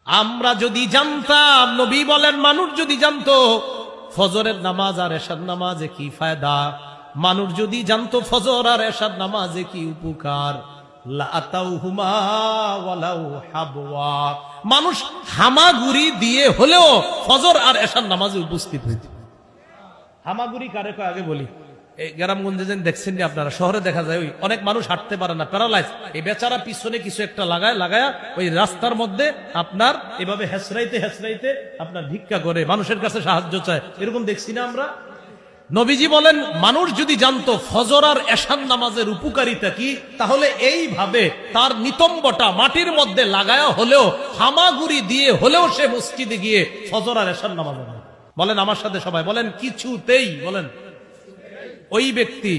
আমরা যদি জানতাম, নবী বলেন মানুষ যদি জানতো ফজরের নামাজ আর এশার নামাজে কি ফায়দা, মানুষ যদি জানতো ফজর আর এশার নামাজে কি উপকার, লাতাউহুমা ওয়ালাউ হাবওয়া, মানুষ হামাগুড়ি দিয়ে হলেও ফজর আর এশার নামাজে উপস্থিত হইত। হামাগুড়ি কারে কয় আগে বলি। এই গ্রামগঞ্জে যেন দেখছেন নি আপনারা, শহরে দেখা যায় ওই অনেক মানুষ হাঁটতে পারে না, প্যারালাইজ, এই বেচারা পিছনে কিছু একটা লাগায়া ওই রাস্তার মধ্যে আপনার এভাবে হেসরাইতে হেসরাইতে আপনার ভিক্ষা করে, মানুষের কাছে সাহায্য চায়, এরকম দেখছি না আমরা। নবীজি বলেন মানুষ যদি জানতো ফজর আর এশার নামাজের উপকারিতা কি, তাহলে এইভাবে তার নিতম্বটা মাটির মধ্যে লাগায়া হলেও, হামাগুড়ি দিয়ে হলেও সে মসজিদে গিয়ে ফজর আর এশার নামাজ পড়ে। বলেন আমার সাথে সবাই বলেন, কিছুতেই বলেন ওই ব্যক্তি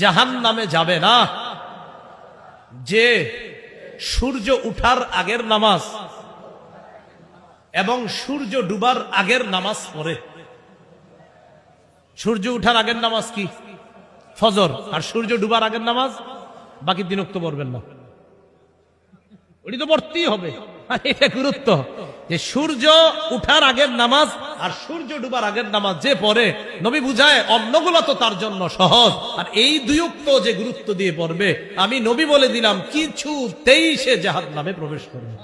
জাহান্নামে যাবে না যে সূর্য উঠার আগের নামাজ এবং সূর্য ডুবার আগের নামাজ পড়ে। সূর্য উঠার আগের নামাজ কি? ফজর। আর সূর্য ডুবার আগের নামাজ বাকি দিন উক্ত পড়বেন না, ওটি তো পড়তেই হবে। এটা গুরুত্ব যে সূর্য উঠার আগের নামাজ আর সূর্য ডুবার আগের নামাজ যে পড়ে, নবী বুঝায় অন্যগুলো তো তার জন্য সহজ, আর এই দুই উক্ত যে গুরুত্ব দিয়ে পড়বে, আমি নবী বলে দিলাম কিছুতেই সে জাহান্নামে প্রবেশ করবে।